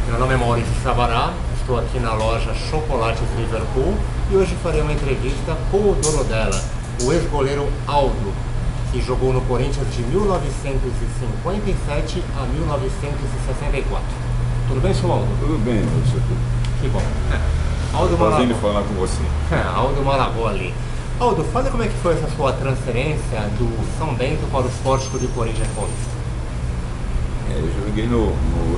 Meu nome é Maurício Sabará, estou aqui na loja Chocolates Liverpool e hoje farei uma entrevista com o dono dela, o ex-goleiro Aldo, que jogou no Corinthians de 1957 a 1964. Tudo bem, seu Aldo? Tudo bem, Lúcio. Que bom. Aldo Prazer em falar com você. Aldo Malagou ali. Aldo, fala como é que foi essa sua transferência do São Bento para o Sport Clube Corinthians Paulista. Eu joguei no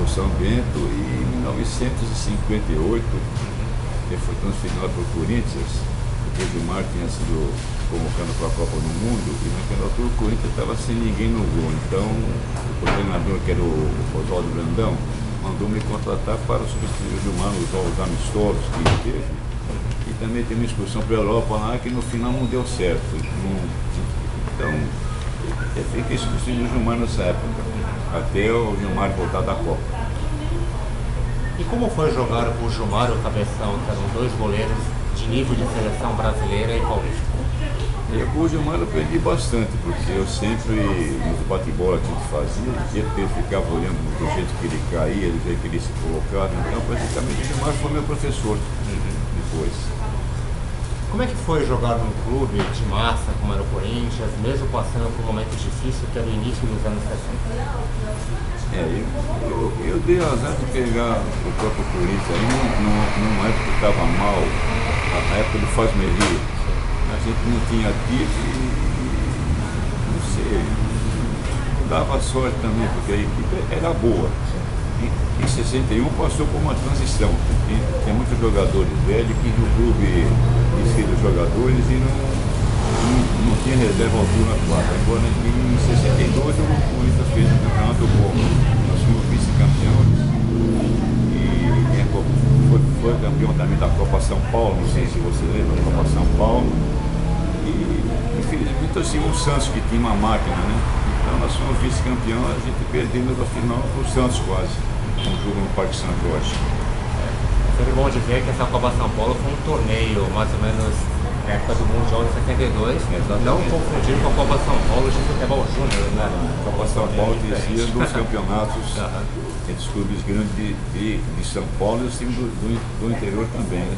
São Bento e em 1958 eu fui transferido lá para o Corinthians, porque o Gilmar tinha sido convocado para a Copa do Mundo e naquela altura o Corinthians estava sem ninguém no gol. Então o coordenador, que era o Oswaldo Brandão, mandou me contratar para substituir o Gilmar nos jogos amistosos que ele teve. E também tem uma excursão para a Europa lá que no final não deu certo. Então eu fiquei substituindo o Gilmar nessa época, até o Gilmar voltar da Copa. E como foi jogar com o Gilmar e o Cabeção, que eram dois goleiros de nível de seleção brasileira e paulista? Com o Gilmar eu aprendi bastante, porque eu sempre, nos bate-bola que a gente fazia, ele ficava olhando do jeito que ele caía, do jeito que ele se colocava. Então praticamente o Gilmar foi meu professor depois. Como é que foi jogar num clube de massa como era o Corinthians, mesmo passando por um momento difícil que era o início dos anos 60? Eu dei azar de pegar o próprio Corinthians aí numa época que estava mal, na época do Faz-Meli. A gente não tinha título e não sei, não dava sorte também, porque a equipe era boa. Em 61 passou por uma transição. Tem muitos jogadores velhos que no clube desfilam os jogadores e não tinha reserva à altura 4. Agora em 62 o Corinthians fez um campeonato bom. Nós fomos vice-campeões e foi campeão também da Copa São Paulo, não sei se você lembra, da Copa São Paulo. E infelizmente assim, o Santos que tinha uma máquina, né? Então nós fomos vice-campeão, a gente perdemos a final para o Santos quase, um jogo no Parque São Jorge. É sempre bom de ver que essa Copa São Paulo foi um torneio mais ou menos na época do Mundial de 72, não confundir com a Copa São Paulo de futebol júnior, né? A Copa São Paulo dizia dos campeonatos entre os clubes grandes de São Paulo e os times do interior também, né?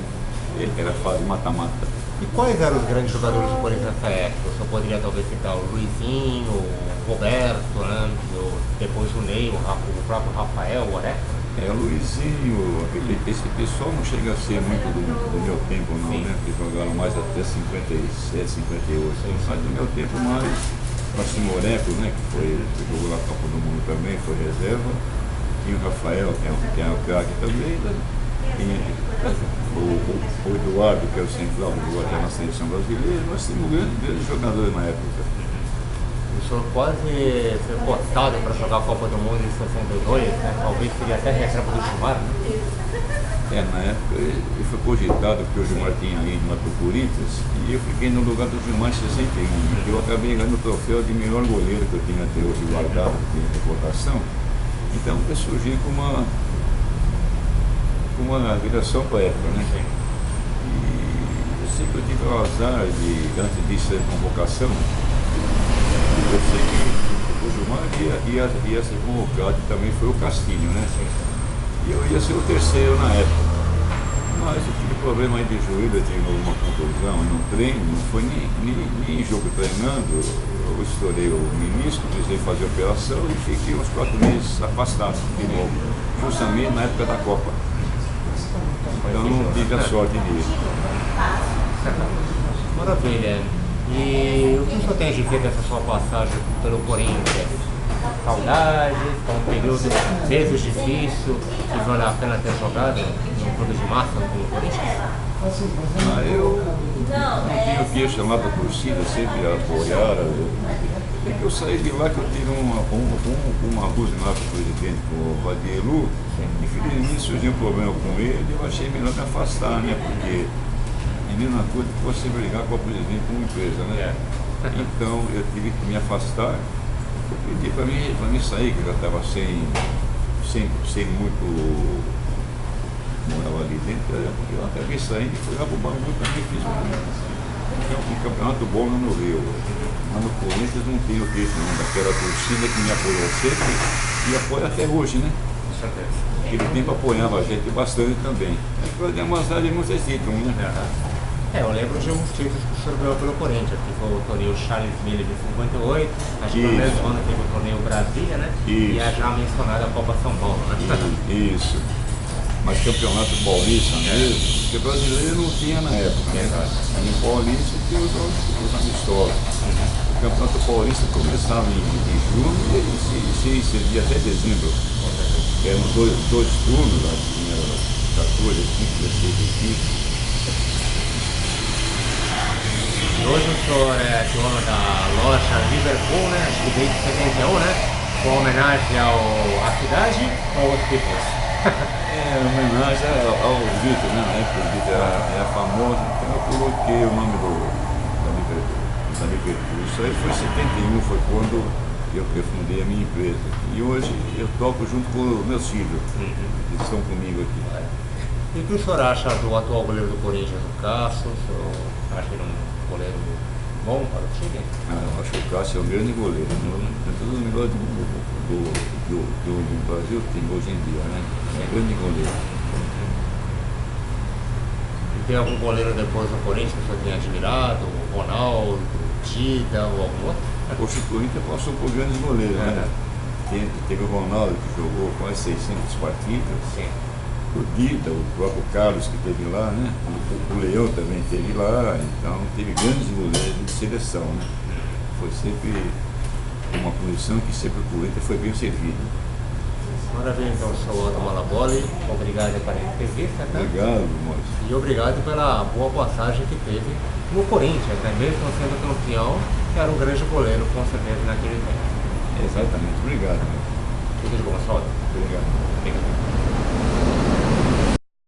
Era fase mata-mata. E quais eram os grandes jogadores do Corinthians nessa época? Eu só poderia talvez citar o Luizinho, o Roberto, né? Depois o Ney, o próprio Rafael, o Oreca. O Luizinho, esse pessoal não chega a ser muito do meu tempo não, né? Que jogaram mais até 57, 58. Mas do meu tempo mais, o Simoreco, né? Que jogou na Copa do Mundo também, foi reserva. E o Rafael, que é um craque também, né? O Eduardo, que é o central, jogou até na seleção brasileira. Nós tínhamos grandes jogadores na época. O senhor quase foi cotado para jogar a Copa do Mundo em 62, né? Talvez seria até reserva do Gilmar, né? Na época ele foi cogitado porque o Gilmar tinha ido lá para o Corinthians e eu fiquei no lugar do Gilmar em 61. Eu acabei ganhando o troféu de melhor goleiro que eu tinha até hoje guardado de recordação. Então eu surgi com uma viração para a época, né? E eu sempre tive o azar antes de ser convocação, eu sei que o Gilmar ia ser convocado, também foi o Castilho, né? E eu ia ser o terceiro na época. Mas eu tive problema aí de joelho, eu tive uma contusão no treino, não foi nem em jogo treinando, eu estourei o menisco, precisei fazer a operação e fiquei uns 4 meses afastado de novo, justamente na época da Copa. Então não tive a sorte disso. Maravilha. E o que o senhor tem a dizer dessa sua passagem pelo Corinthians? Saudades, foi um período vezes difícil, que vale a pena ter jogado no clube de massa como o Corinthians? Eu não tenho queixa lá da torcida, sempre apoiaram. É que eu saí de lá que eu tive uma rusga lá com o presidente, com o Vadielu. Infelizmente surgiu um problema com ele e eu achei melhor me afastar, né? Porque é a mesma coisa que você brigar com o presidente de uma empresa, né? Então eu tive que me afastar. Eu pedi para mim sair, que eu já estava sem muito moral ali dentro. Eu acabei saindo e fui lá para o Bangu também, fiz um campeonato bom lá no Rio. Mas no Corinthians não tenho queixa não, daquela torcida que me apoiou sempre e apoia até hoje, né? Com certeza. naquele tempo apoiava a gente bastante também. Depois de uma cidade muitos títulos, né? Eu lembro de uns títulos que o senhor ganhou pelo Corinthians, que foi o torneio Charles Miller de 58, acho que no mesmo ano teve o torneio Brasília, né? Isso. E a já mencionada Copa São Paulo, né? Isso. Mas campeonato paulista mesmo, porque brasileiro não tinha na época, né? Aí no paulista tinha os amistosos. O campeonato paulista começava em junho e se estendia até dezembro. Eram dois turnos, lá tinha 14, 15, 16 equipes. Hoje o senhor é dono da loja Liverpool, né? Acho que desde 71, né? Com homenagem à cidade ou aos títulos? É, homenagem ao Vitor, né? Na época o Vitor era famoso, então eu coloquei o nome da Liverpool. Isso aí foi em 71, foi quando eu fundei a minha empresa. E hoje eu toco junto com meus filhos, que estão comigo aqui. E o que o senhor acha do atual goleiro do Corinthians, o Cássio? O senhor acha ele um goleiro bom para o time? Eu acho que o Cássio é um grande goleiro. É todos os melhores do Brasil tem hoje em dia, né? É um grande goleiro. E tem algum goleiro depois do Corinthians que o senhor tenha admirado? O Ronaldo, o Dida ou algum outro? Poxa, o Corinthians passou por grandes goleiros, né? Teve o Ronaldo que jogou quase 600 partidas. Sim. O Dida, o próprio Carlos que esteve lá, né? O Leão também esteve lá, então teve grandes goleiros de seleção, né? Foi sempre uma posição que sempre o Corinthians foi bem servido. Maravilha, então, senhor Malaboli, obrigado pela entrevista, tá? Obrigado, Maurício. E obrigado pela boa passagem que teve no Corinthians, né? Mesmo sendo campeão, era um grande goleiro, com certeza, naquele tempo. Exatamente, obrigado. Tudo de bom, senhor. Obrigado. Obrigado.